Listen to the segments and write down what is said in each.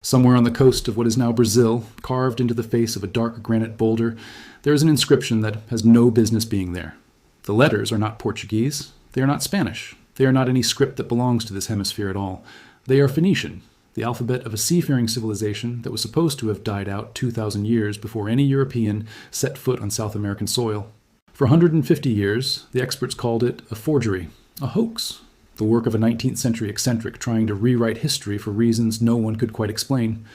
Somewhere on the coast of what is now Brazil, carved into the face of a dark granite boulder, there is an inscription that has no business being there. The letters are not Portuguese. They are not Spanish. They are not any script that belongs to this hemisphere at all. They are Phoenician, the alphabet of a seafaring civilization that was supposed to have died out 2,000 years before any European set foot on South American soil. For 150 years, the experts called it a forgery, a hoax, the work of a 19th century eccentric trying to rewrite history for reasons no one could quite explain.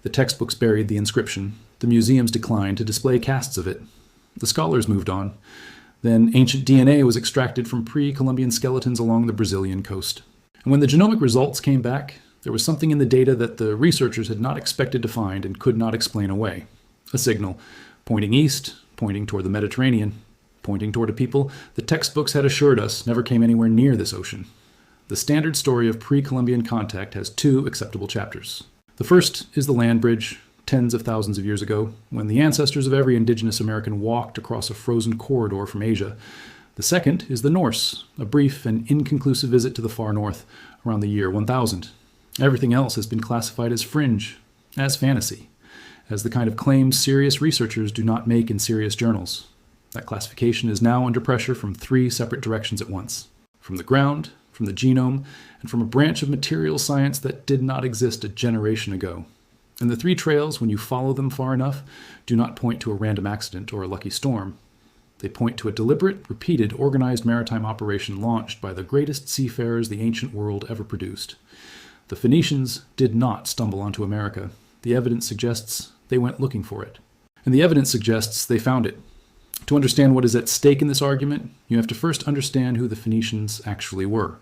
The textbooks buried the inscription. The museums declined to display casts of it. The scholars moved on. Then ancient DNA was extracted from pre-Columbian skeletons along the Brazilian coast. And when the genomic results came back, there was something in the data that the researchers had not expected to find and could not explain away. A signal, pointing east, pointing toward the Mediterranean, pointing toward a people the textbooks had assured us never came anywhere near this ocean. The standard story of pre-Columbian contact has two acceptable chapters. The first is the land bridge, tens of thousands of years ago, when the ancestors of every indigenous American walked across a frozen corridor from Asia. The second is the Norse, a brief and inconclusive visit to the far north around the year 1000. Everything else has been classified as fringe, as fantasy, as the kind of claims serious researchers do not make in serious journals. That classification is now under pressure from three separate directions at once: from the ground, from the genome, and from a branch of material science that did not exist a generation ago. And the three trails, when you follow them far enough, do not point to a random accident or a lucky storm. They point to a deliberate, repeated, organized maritime operation launched by the greatest seafarers the ancient world ever produced. The Phoenicians did not stumble onto America. The evidence suggests they went looking for it. And the evidence suggests they found it. To understand what is at stake in this argument, you have to first understand who the Phoenicians actually were,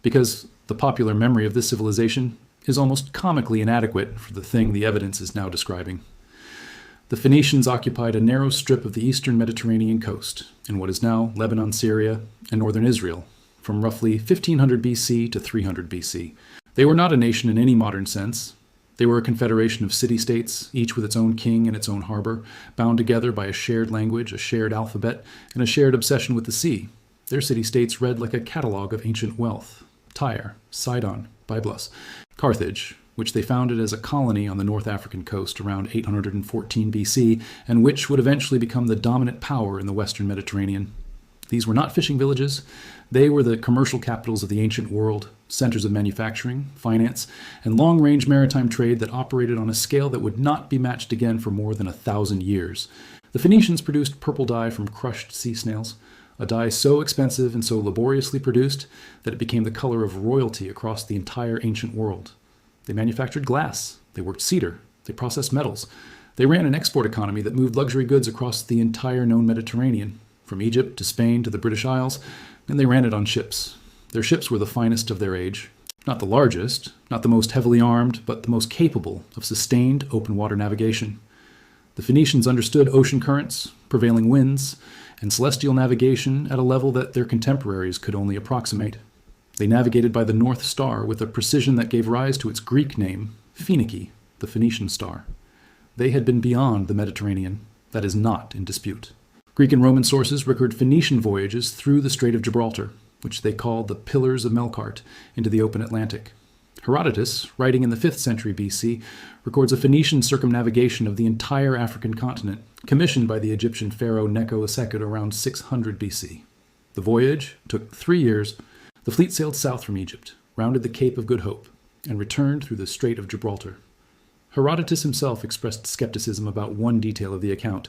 because the popular memory of this civilization is almost comically inadequate for the thing the evidence is now describing. The Phoenicians occupied a narrow strip of the eastern Mediterranean coast, in what is now Lebanon, Syria, and northern Israel, from roughly 1500 BC to 300 BC. They were not a nation in any modern sense. They were a confederation of city-states, each with its own king and its own harbor, bound together by a shared language, a shared alphabet, and a shared obsession with the sea. Their city-states read like a catalog of ancient wealth: Tyre, Sidon, Byblos, Carthage, which they founded as a colony on the North African coast around 814 BC, and which would eventually become the dominant power in the western Mediterranean. These were not fishing villages. They were the commercial capitals of the ancient world, centers of manufacturing, finance, and long-range maritime trade that operated on a scale that would not be matched again for more than 1,000 years. The Phoenicians produced purple dye from crushed sea snails, a dye so expensive and so laboriously produced that it became the color of royalty across the entire ancient world. They manufactured glass. They worked cedar. They processed metals. They ran an export economy that moved luxury goods across the entire known Mediterranean, from Egypt to Spain to the British Isles, and they ran it on ships. Their ships were the finest of their age. Not the largest, not the most heavily armed, but the most capable of sustained open water navigation. The Phoenicians understood ocean currents, prevailing winds, and celestial navigation at a level that their contemporaries could only approximate. They navigated by the North Star with a precision that gave rise to its Greek name, Phoenike, the Phoenician star. They had been beyond the Mediterranean. That is not in dispute. Greek and Roman sources record Phoenician voyages through the Strait of Gibraltar, which they called the Pillars of Melkart, into the open Atlantic. Herodotus, writing in the 5th century BC, records a Phoenician circumnavigation of the entire African continent, commissioned by the Egyptian pharaoh Necho II around 600 BC. The voyage took 3 years. The fleet sailed south from Egypt, rounded the Cape of Good Hope, and returned through the Strait of Gibraltar. Herodotus himself expressed skepticism about one detail of the account,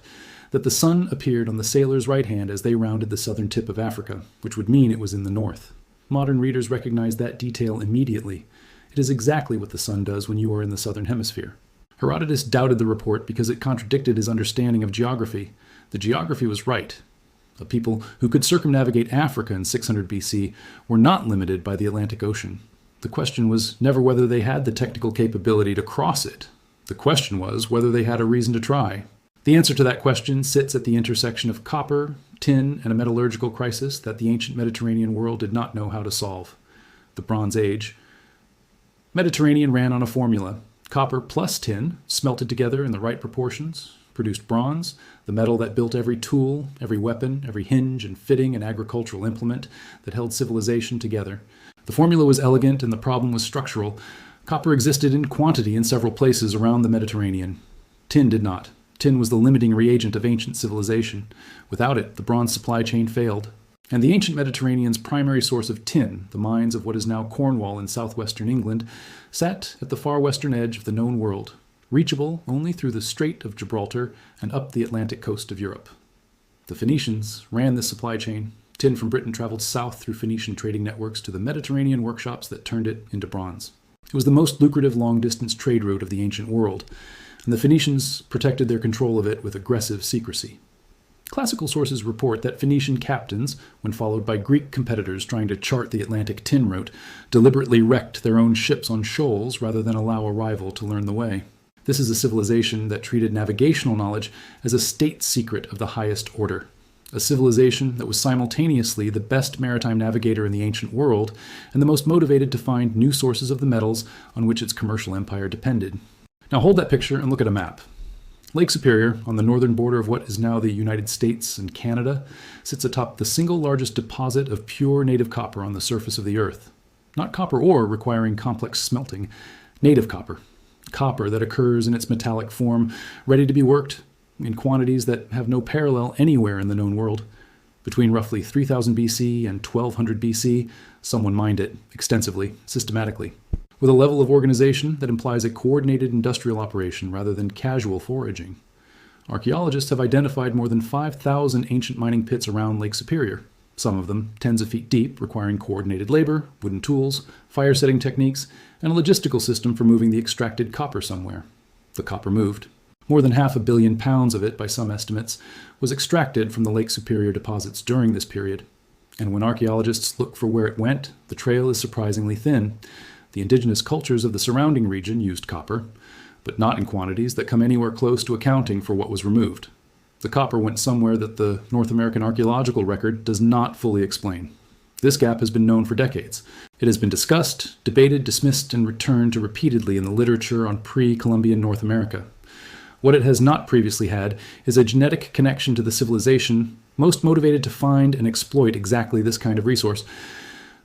that the sun appeared on the sailors' right hand as they rounded the southern tip of Africa, which would mean it was in the north. Modern readers recognize that detail immediately. It is exactly what the sun does when you are in the southern hemisphere. Herodotus doubted the report because it contradicted his understanding of geography. The geography was right. The people who could circumnavigate Africa in 600 BC were not limited by the Atlantic Ocean. The question was never whether they had the technical capability to cross it. The question was whether they had a reason to try. The answer to that question sits at the intersection of copper, tin, and a metallurgical crisis that the ancient Mediterranean world did not know how to solve: the Bronze Age. Mediterranean ran on a formula. Copper plus tin, smelted together in the right proportions, produced bronze, the metal that built every tool, every weapon, every hinge and fitting and agricultural implement that held civilization together. The formula was elegant and the problem was structural. Copper existed in quantity in several places around the Mediterranean. Tin did not. Tin was the limiting reagent of ancient civilization. Without it, the bronze supply chain failed. And the ancient Mediterranean's primary source of tin, the mines of what is now Cornwall in southwestern England, sat at the far western edge of the known world, reachable only through the Strait of Gibraltar and up the Atlantic coast of Europe. The Phoenicians ran this supply chain. Tin from Britain traveled south through Phoenician trading networks to the Mediterranean workshops that turned it into bronze. It was the most lucrative long-distance trade route of the ancient world, and the Phoenicians protected their control of it with aggressive secrecy. Classical sources report that Phoenician captains, when followed by Greek competitors trying to chart the Atlantic tin route, deliberately wrecked their own ships on shoals rather than allow a rival to learn the way. This is a civilization that treated navigational knowledge as a state secret of the highest order. A civilization that was simultaneously the best maritime navigator in the ancient world and the most motivated to find new sources of the metals on which its commercial empire depended. Now hold that picture and look at a map. Lake Superior, on the northern border of what is now the United States and Canada, sits atop the single largest deposit of pure native copper on the surface of the earth. Not copper ore requiring complex smelting, native copper. Copper that occurs in its metallic form, ready to be worked in quantities that have no parallel anywhere in the known world. Between roughly 3000 BC and 1200 BC, someone mined it extensively, systematically, with a level of organization that implies a coordinated industrial operation rather than casual foraging. Archaeologists have identified more than 5,000 ancient mining pits around Lake Superior, some of them tens of feet deep, requiring coordinated labor, wooden tools, fire-setting techniques, and a logistical system for moving the extracted copper somewhere. The copper moved. More than 500 million pounds of it, by some estimates, was extracted from the Lake Superior deposits during this period. And when archaeologists look for where it went, the trail is surprisingly thin. The indigenous cultures of the surrounding region used copper, but not in quantities that come anywhere close to accounting for what was removed. The copper went somewhere that the North American archaeological record does not fully explain. This gap has been known for decades. It has been discussed, debated, dismissed, and returned to repeatedly in the literature on pre-Columbian North America. What it has not previously had is a genetic connection to the civilization most motivated to find and exploit exactly this kind of resource.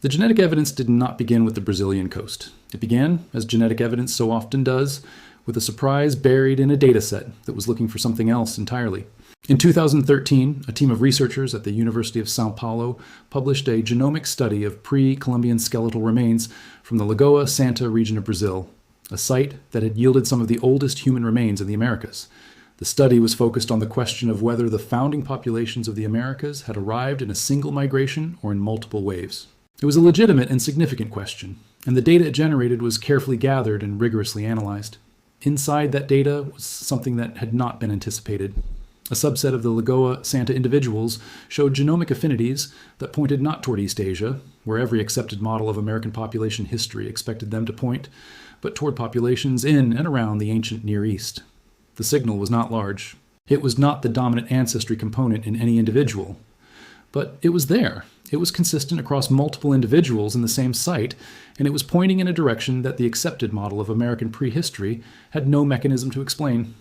The genetic evidence did not begin with the Brazilian coast. It began, as genetic evidence so often does, with a surprise buried in a data set that was looking for something else entirely. In 2013, a team of researchers at the University of São Paulo published a genomic study of pre-Columbian skeletal remains from the Lagoa Santa region of Brazil, a site that had yielded some of the oldest human remains in the Americas. The study was focused on the question of whether the founding populations of the Americas had arrived in a single migration or in multiple waves. It was a legitimate and significant question, and the data it generated was carefully gathered and rigorously analyzed. Inside that data was something that had not been anticipated. A subset of the Lagoa Santa individuals showed genomic affinities that pointed not toward East Asia, where every accepted model of American population history expected them to point, but toward populations in and around the ancient Near East. The signal was not large. It was not the dominant ancestry component in any individual. But it was there. It was consistent across multiple individuals in the same site, and it was pointing in a direction that the accepted model of American prehistory had no mechanism to explain.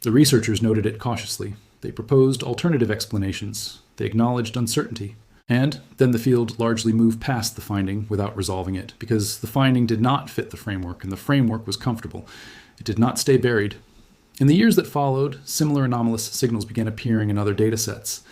The researchers noted it cautiously. They proposed alternative explanations. They acknowledged uncertainty. And then the field largely moved past the finding without resolving it, because the finding did not fit the framework, and the framework was comfortable. It did not stay buried. In the years that followed, similar anomalous signals began appearing in other data sets.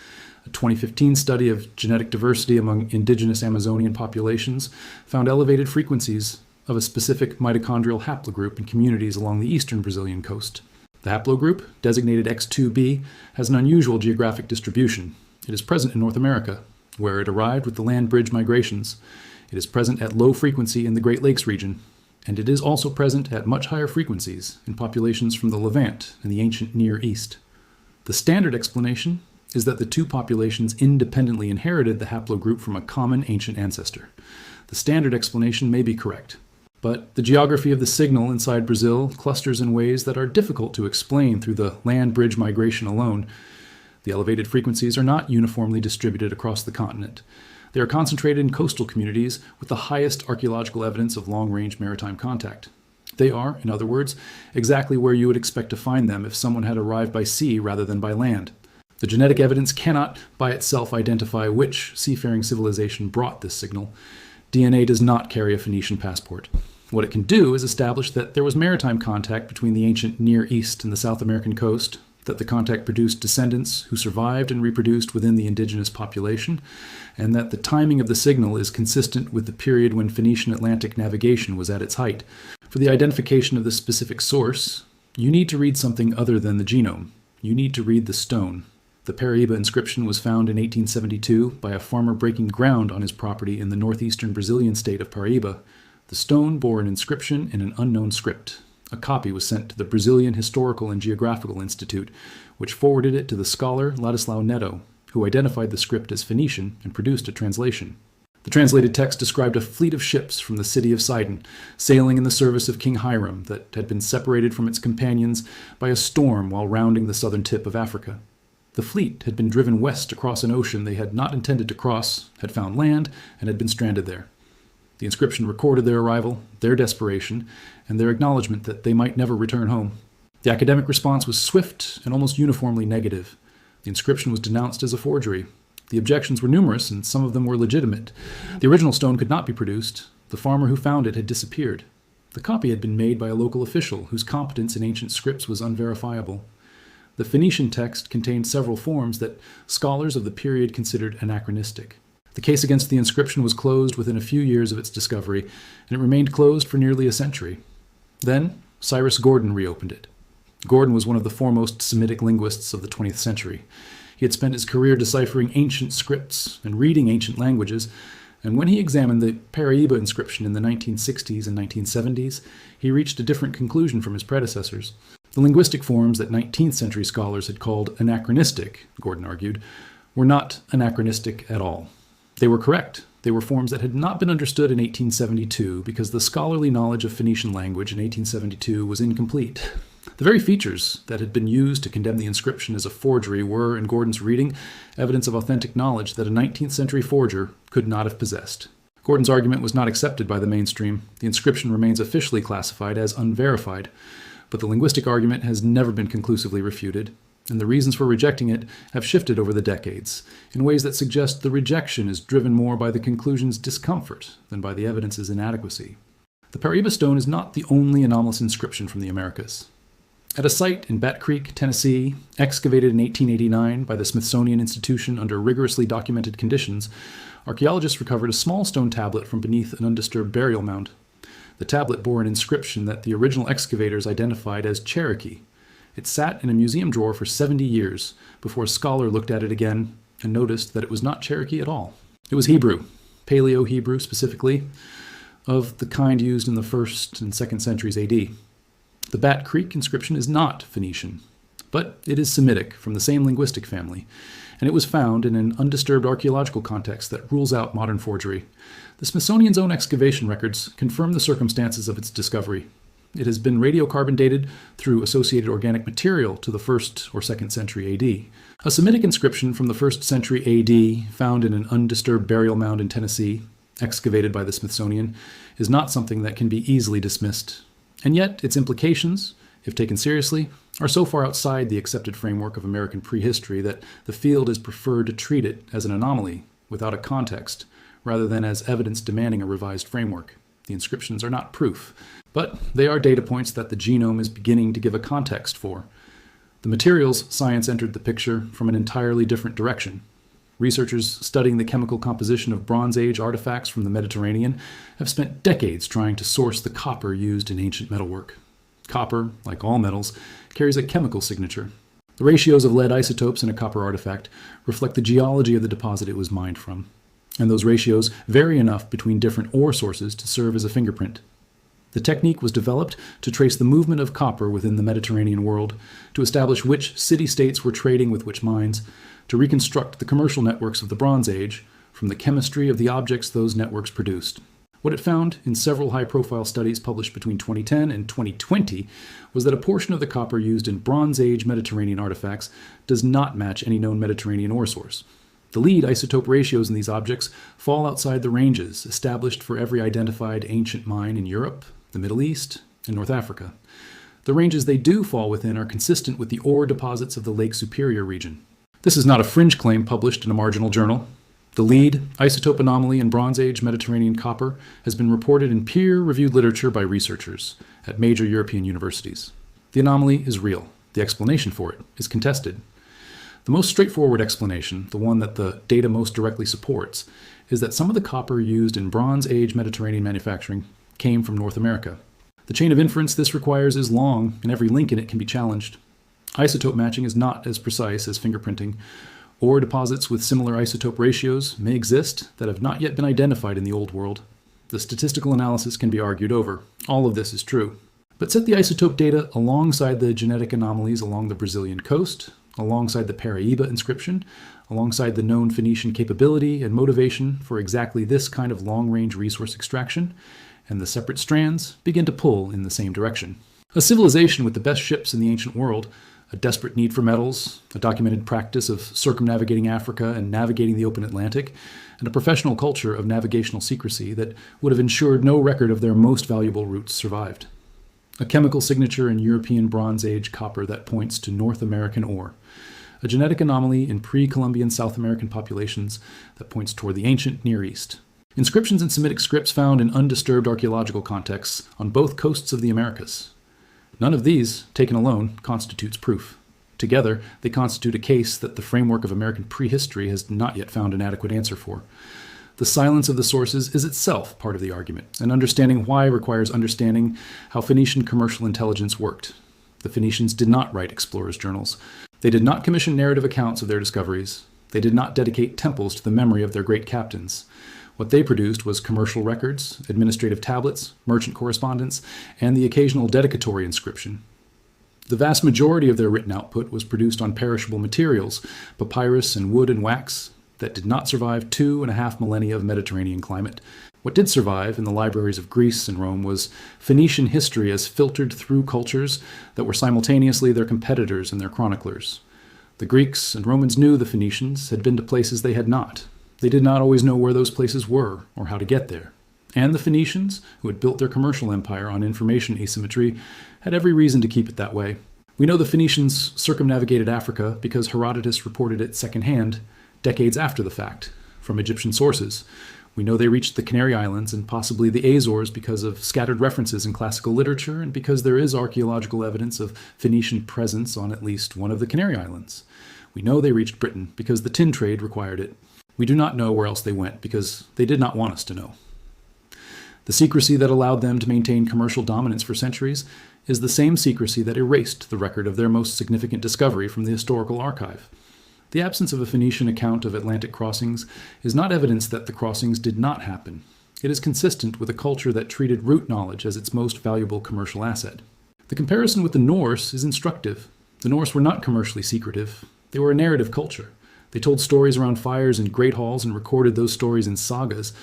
A 2015 study of genetic diversity among indigenous Amazonian populations found elevated frequencies of a specific mitochondrial haplogroup in communities along the eastern Brazilian coast. The haplogroup, designated X2b, has an unusual geographic distribution. It is present in North America, where it arrived with the land bridge migrations. It is present at low frequency in the Great Lakes region, and it is also present at much higher frequencies in populations from the Levant and the ancient Near East. The standard explanation is that the two populations independently inherited the haplogroup from a common ancient ancestor. The standard explanation may be correct, but the geography of the signal inside Brazil clusters in ways that are difficult to explain through the land bridge migration alone. The elevated frequencies are not uniformly distributed across the continent. They are concentrated in coastal communities with the highest archaeological evidence of long-range maritime contact. They are, in other words, exactly where you would expect to find them if someone had arrived by sea rather than by land. The genetic evidence cannot by itself identify which seafaring civilization brought this signal. DNA does not carry a Phoenician passport. What it can do is establish that there was maritime contact between the ancient Near East and the South American coast, that the contact produced descendants who survived and reproduced within the indigenous population, and that the timing of the signal is consistent with the period when Phoenician Atlantic navigation was at its height. For the identification of this specific source, you need to read something other than the genome. You need to read the stone. The Paraíba inscription was found in 1872 by a farmer breaking ground on his property in the northeastern Brazilian state of Paraíba. The stone bore an inscription in an unknown script. A copy was sent to the Brazilian Historical and Geographical Institute, which forwarded it to the scholar Ladislau Neto, who identified the script as Phoenician and produced a translation. The translated text described a fleet of ships from the city of Sidon, sailing in the service of King Hiram, that had been separated from its companions by a storm while rounding the southern tip of Africa. The fleet had been driven west across an ocean they had not intended to cross, had found land, and had been stranded there. The inscription recorded their arrival, their desperation, and their acknowledgement that they might never return home. The academic response was swift and almost uniformly negative. The inscription was denounced as a forgery. The objections were numerous, and some of them were legitimate. The original stone could not be produced. The farmer who found it had disappeared. The copy had been made by a local official whose competence in ancient scripts was unverifiable. The Phoenician text contained several forms that scholars of the period considered anachronistic. The case against the inscription was closed within a few years of its discovery, and it remained closed for nearly a century. Then, Cyrus Gordon reopened it. Gordon was one of the foremost Semitic linguists of the 20th century. He had spent his career deciphering ancient scripts and reading ancient languages, and when he examined the Paraíba inscription in the 1960s and 1970s, he reached a different conclusion from his predecessors. The linguistic forms that 19th century scholars had called anachronistic, Gordon argued, were not anachronistic at all. They were correct. They were forms that had not been understood in 1872 because the scholarly knowledge of Phoenician language in 1872 was incomplete. The very features that had been used to condemn the inscription as a forgery were, in Gordon's reading, evidence of authentic knowledge that a 19th century forger could not have possessed. Gordon's argument was not accepted by the mainstream. The inscription remains officially classified as unverified, but the linguistic argument has never been conclusively refuted, and the reasons for rejecting it have shifted over the decades in ways that suggest the rejection is driven more by the conclusion's discomfort than by the evidence's inadequacy. The Paraíba stone is not the only anomalous inscription from the Americas. At a site in Bat Creek, Tennessee, excavated in 1889 by the Smithsonian Institution under rigorously documented conditions, archaeologists recovered a small stone tablet from beneath an undisturbed burial mound. The tablet bore an inscription that the original excavators identified as Cherokee. It sat in a museum drawer for 70 years before a scholar looked at it again and noticed that it was not Cherokee at all. It was Hebrew, Paleo-Hebrew specifically, of the kind used in the 1st and 2nd centuries AD. The Bat Creek inscription is not Phoenician, but it is Semitic from the same linguistic family, and it was found in an undisturbed archaeological context that rules out modern forgery. The Smithsonian's own excavation records confirm the circumstances of its discovery. It has been radiocarbon dated through associated organic material to the 1st or 2nd century AD. A Semitic inscription from the 1st century AD, found in an undisturbed burial mound in Tennessee, excavated by the Smithsonian, is not something that can be easily dismissed. And yet, its implications, if taken seriously, are so far outside the accepted framework of American prehistory that the field has preferred to treat it as an anomaly, without a context, rather than as evidence demanding a revised framework. The inscriptions are not proof, but they are data points that the genome is beginning to give a context for. The materials science entered the picture from an entirely different direction. Researchers studying the chemical composition of Bronze Age artifacts from the Mediterranean have spent decades trying to source the copper used in ancient metalwork. Copper, like all metals, carries a chemical signature. The ratios of lead isotopes in a copper artifact reflect the geology of the deposit it was mined from, and those ratios vary enough between different ore sources to serve as a fingerprint. The technique was developed to trace the movement of copper within the Mediterranean world, to establish which city-states were trading with which mines, to reconstruct the commercial networks of the Bronze Age from the chemistry of the objects those networks produced. What it found in several high-profile studies published between 2010 and 2020 was that a portion of the copper used in Bronze Age Mediterranean artifacts does not match any known Mediterranean ore source. The lead isotope ratios in these objects fall outside the ranges established for every identified ancient mine in Europe, the Middle East, and North Africa. The ranges they do fall within are consistent with the ore deposits of the Lake Superior region. This is not a fringe claim published in a marginal journal. The lead isotope anomaly in Bronze Age Mediterranean copper has been reported in peer-reviewed literature by researchers at major European universities. The anomaly is real. The explanation for it is contested. The most straightforward explanation, the one that the data most directly supports, is that some of the copper used in Bronze Age Mediterranean manufacturing came from North America. The chain of inference this requires is long, and every link in it can be challenged. Isotope matching is not as precise as fingerprinting, or deposits with similar isotope ratios may exist that have not yet been identified in the Old World. The statistical analysis can be argued over. All of this is true. But set the isotope data alongside the genetic anomalies along the Brazilian coast, alongside the Paraíba inscription, alongside the known Phoenician capability and motivation for exactly this kind of long-range resource extraction, and the separate strands begin to pull in the same direction. A civilization with the best ships in the ancient world, a desperate need for metals, a documented practice of circumnavigating Africa and navigating the open Atlantic, and a professional culture of navigational secrecy that would have ensured no record of their most valuable routes survived. A chemical signature in European Bronze Age copper that points to North American ore. A genetic anomaly in pre-Columbian South American populations that points toward the ancient Near East. Inscriptions in Semitic scripts found in undisturbed archaeological contexts on both coasts of the Americas. None of these, taken alone, constitutes proof. Together, they constitute a case that the framework of American prehistory has not yet found an adequate answer for. The silence of the sources is itself part of the argument, and understanding why requires understanding how Phoenician commercial intelligence worked. The Phoenicians did not write explorers' journals. They did not commission narrative accounts of their discoveries. They did not dedicate temples to the memory of their great captains. What they produced was commercial records, administrative tablets, merchant correspondence, and the occasional dedicatory inscription. The vast majority of their written output was produced on perishable materials, papyrus and wood and wax, that did not survive 2.5 millennia of Mediterranean climate. What did survive in the libraries of Greece and Rome was Phoenician history as filtered through cultures that were simultaneously their competitors and their chroniclers. The Greeks and Romans knew the Phoenicians had been to places they had not. They did not always know where those places were or how to get there. And the Phoenicians, who had built their commercial empire on information asymmetry, had every reason to keep it that way. We know the Phoenicians circumnavigated Africa because Herodotus reported it secondhand, decades after the fact, from Egyptian sources. We know they reached the Canary Islands and possibly the Azores because of scattered references in classical literature and because there is archaeological evidence of Phoenician presence on at least one of the Canary Islands. We know they reached Britain because the tin trade required it. We do not know where else they went because they did not want us to know. The secrecy that allowed them to maintain commercial dominance for centuries is the same secrecy that erased the record of their most significant discovery from the historical archive. The absence of a Phoenician account of Atlantic crossings is not evidence that the crossings did not happen. It is consistent with a culture that treated route knowledge as its most valuable commercial asset. The comparison with the Norse is instructive. The Norse were not commercially secretive. They were a narrative culture. They told stories around fires in great halls and recorded those stories in sagas.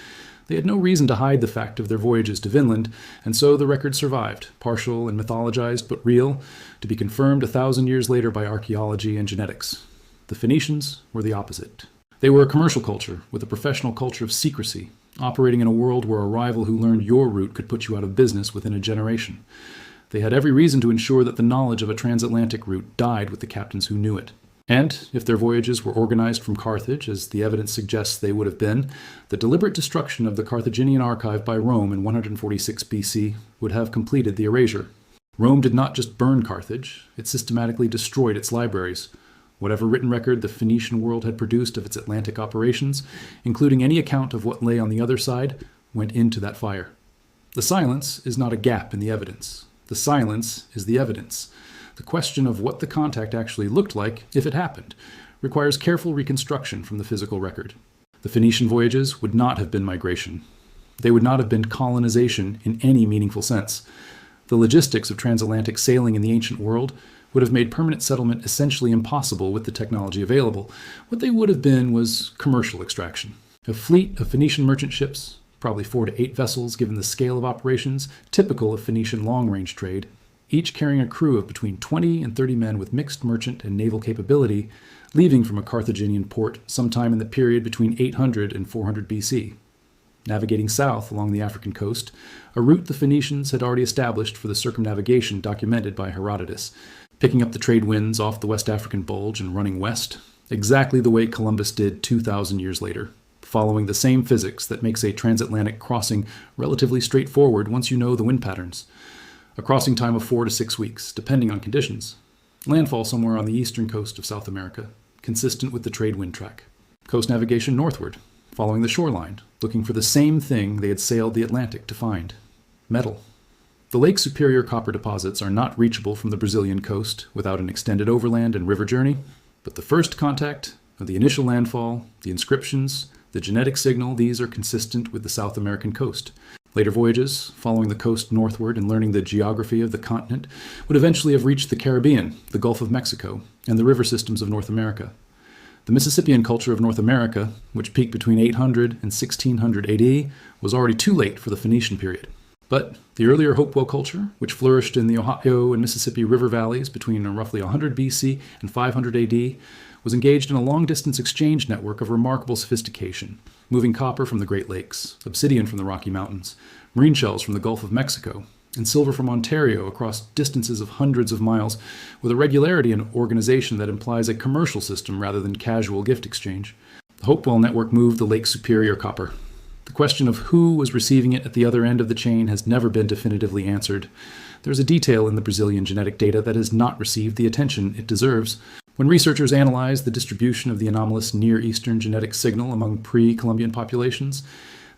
They had no reason to hide the fact of their voyages to Vinland, and so the record survived, partial and mythologized, but real, to be confirmed 1,000 years later by archaeology and genetics. The Phoenicians were the opposite. They were a commercial culture with a professional culture of secrecy, operating in a world where a rival who learned your route could put you out of business within a generation. They had every reason to ensure that the knowledge of a transatlantic route died with the captains who knew it. And, if their voyages were organized from Carthage, as the evidence suggests they would have been, the deliberate destruction of the Carthaginian archive by Rome in 146 BC would have completed the erasure. Rome did not just burn Carthage, it systematically destroyed its libraries. Whatever written record the Phoenician world had produced of its Atlantic operations, including any account of what lay on the other side, went into that fire. The silence is not a gap in the evidence. The silence is the evidence. The question of what the contact actually looked like, if it happened, requires careful reconstruction from the physical record. The Phoenician voyages would not have been migration. They would not have been colonization in any meaningful sense. The logistics of transatlantic sailing in the ancient world would have made permanent settlement essentially impossible with the technology available. What they would have been was commercial extraction. A fleet of Phoenician merchant ships, probably 4 to 8 vessels given the scale of operations, typical of Phoenician long-range trade, each carrying a crew of between 20 and 30 men with mixed merchant and naval capability, leaving from a Carthaginian port sometime in the period between 800 and 400 BC. Navigating south along the African coast, a route the Phoenicians had already established for the circumnavigation documented by Herodotus, picking up the trade winds off the West African bulge and running west, exactly the way Columbus did 2,000 years later, following the same physics that makes a transatlantic crossing relatively straightforward once you know the wind patterns. A crossing time of 4 to 6 weeks, depending on conditions. Landfall somewhere on the eastern coast of South America, consistent with the trade wind track. Coast navigation northward, following the shoreline, looking for the same thing they had sailed the Atlantic to find: metal. The Lake Superior copper deposits are not reachable from the Brazilian coast without an extended overland and river journey, but the first contact of the initial landfall, the inscriptions, the genetic signal, these are consistent with the South American coast. Later voyages, following the coast northward and learning the geography of the continent, would eventually have reached the Caribbean, the Gulf of Mexico, and the river systems of North America. The Mississippian culture of North America, which peaked between 800 and 1600 AD, was already too late for the Phoenician period. But the earlier Hopewell culture, which flourished in the Ohio and Mississippi river valleys between roughly 100 BC and 500 AD, was engaged in a long-distance exchange network of remarkable sophistication, moving copper from the Great Lakes, obsidian from the Rocky Mountains, marine shells from the Gulf of Mexico, and silver from Ontario across distances of hundreds of miles, with a regularity and organization that implies a commercial system rather than casual gift exchange. The Hopewell network moved the Lake Superior copper. The question of who was receiving it at the other end of the chain has never been definitively answered. There's a detail in the Brazilian genetic data that has not received the attention it deserves. When researchers analyzed the distribution of the anomalous Near Eastern genetic signal among pre-Columbian populations,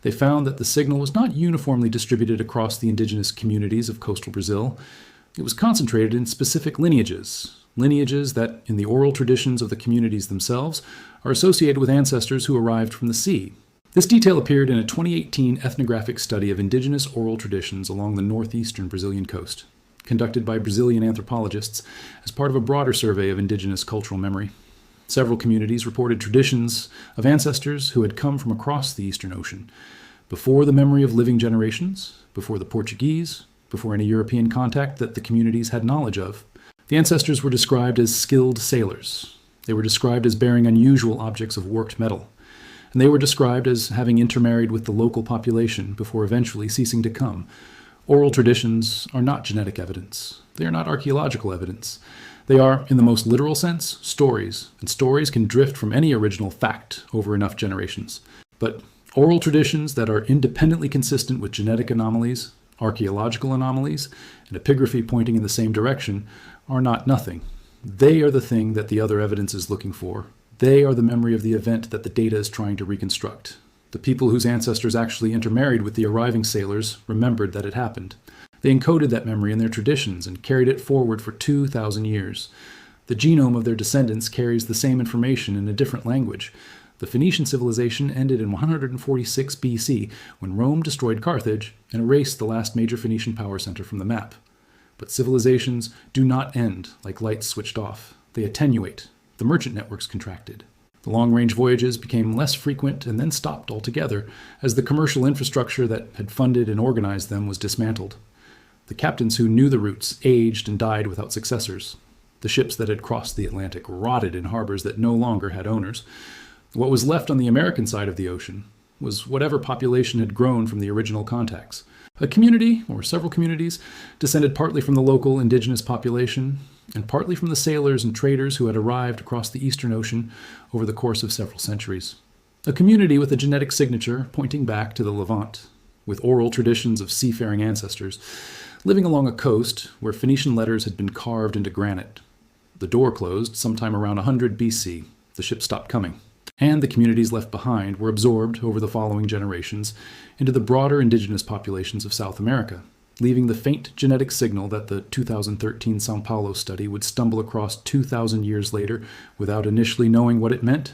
they found that the signal was not uniformly distributed across the indigenous communities of coastal Brazil. It was concentrated in specific lineages that, in the oral traditions of the communities themselves, are associated with ancestors who arrived from the sea. This detail appeared in a 2018 ethnographic study of indigenous oral traditions along the northeastern Brazilian coast, conducted by Brazilian anthropologists as part of a broader survey of indigenous cultural memory. Several communities reported traditions of ancestors who had come from across the Eastern Ocean, before the memory of living generations, before the Portuguese, before any European contact that the communities had knowledge of. The ancestors were described as skilled sailors. They were described as bearing unusual objects of worked metal. And they were described as having intermarried with the local population before eventually ceasing to come. Oral traditions are not genetic evidence. They are not archaeological evidence. They are, in the most literal sense, stories, and stories can drift from any original fact over enough generations. But oral traditions that are independently consistent with genetic anomalies, archaeological anomalies, and epigraphy pointing in the same direction are not nothing. They are the thing that the other evidence is looking for. They are the memory of the event that the data is trying to reconstruct. The people whose ancestors actually intermarried with the arriving sailors remembered that it happened. They encoded that memory in their traditions and carried it forward for 2,000 years. The genome of their descendants carries the same information in a different language. The Phoenician civilization ended in 146 BC when Rome destroyed Carthage and erased the last major Phoenician power center from the map. But civilizations do not end like lights switched off. They attenuate. The merchant networks contracted. The long-range voyages became less frequent and then stopped altogether as the commercial infrastructure that had funded and organized them was dismantled. The captains who knew the routes aged and died without successors. The ships that had crossed the Atlantic rotted in harbors that no longer had owners. What was left on the American side of the ocean was whatever population had grown from the original contacts. A community, or several communities, descended partly from the local indigenous population and partly from the sailors and traders who had arrived across the Eastern Ocean over the course of several centuries. A community with a genetic signature pointing back to the Levant, with oral traditions of seafaring ancestors, living along a coast where Phoenician letters had been carved into granite. The door closed sometime around 100 BC. The ship stopped coming. And the communities left behind were absorbed over the following generations into the broader indigenous populations of South America, leaving the faint genetic signal that the 2013 São Paulo study would stumble across 2,000 years later without initially knowing what it meant.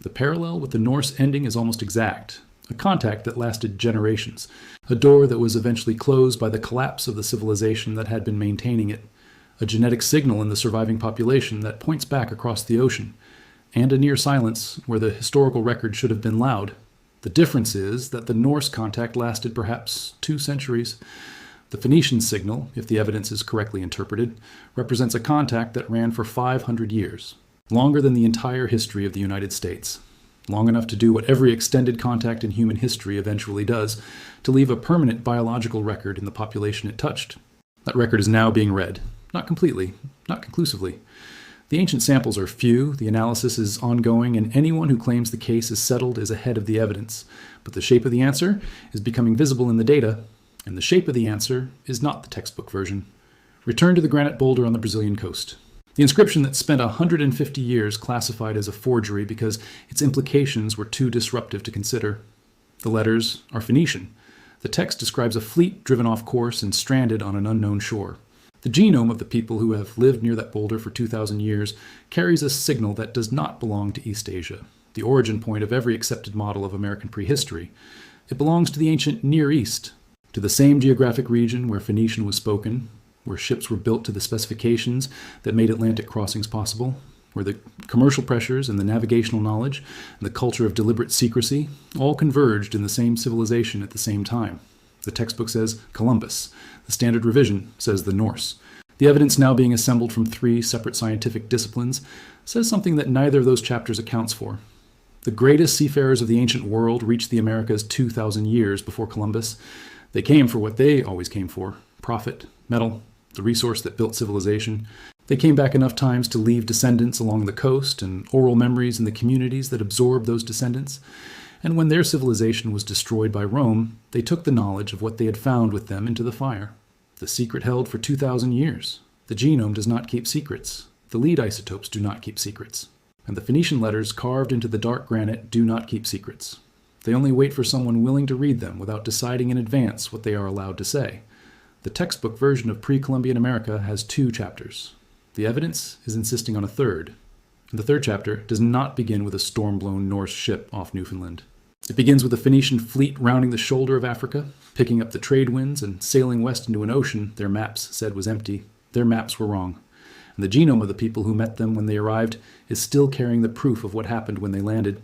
The parallel with the Norse ending is almost exact, a contact that lasted generations, a door that was eventually closed by the collapse of the civilization that had been maintaining it, a genetic signal in the surviving population that points back across the ocean, and a near silence where the historical record should have been loud. The difference is that the Norse contact lasted perhaps 2 centuries. The Phoenician signal, if the evidence is correctly interpreted, represents a contact that ran for 500 years, longer than the entire history of the United States, long enough to do what every extended contact in human history eventually does, to leave a permanent biological record in the population it touched. That record is now being read, not completely, not conclusively. The ancient samples are few, the analysis is ongoing, and anyone who claims the case is settled is ahead of the evidence. But the shape of the answer is becoming visible in the data, and the shape of the answer is not the textbook version. Return to the granite boulder on the Brazilian coast. The inscription that spent 150 years classified as a forgery because its implications were too disruptive to consider. The letters are Phoenician. The text describes a fleet driven off course and stranded on an unknown shore. The genome of the people who have lived near that boulder for 2,000 years carries a signal that does not belong to East Asia, the origin point of every accepted model of American prehistory. It belongs to the ancient Near East, to the same geographic region where Phoenician was spoken, where ships were built to the specifications that made Atlantic crossings possible, where the commercial pressures and the navigational knowledge and the culture of deliberate secrecy all converged in the same civilization at the same time. The textbook says Columbus. The standard revision says the Norse. The evidence now being assembled from 3 separate scientific disciplines says something that neither of those chapters accounts for. The greatest seafarers of the ancient world reached the Americas 2,000 years before Columbus. They came for what they always came for: profit, metal, the resource that built civilization. They came back enough times to leave descendants along the coast and oral memories in the communities that absorbed those descendants. And when their civilization was destroyed by Rome, they took the knowledge of what they had found with them into the fire. The secret held for 2,000 years. The genome does not keep secrets. The lead isotopes do not keep secrets. And the Phoenician letters carved into the dark granite do not keep secrets. They only wait for someone willing to read them without deciding in advance what they are allowed to say. The textbook version of pre-Columbian America has 2 chapters. The evidence is insisting on a third. And the third chapter does not begin with a storm-blown Norse ship off Newfoundland. It begins with a Phoenician fleet rounding the shoulder of Africa, picking up the trade winds and sailing west into an ocean their maps said was empty. Their maps were wrong. And the genome of the people who met them when they arrived is still carrying the proof of what happened when they landed.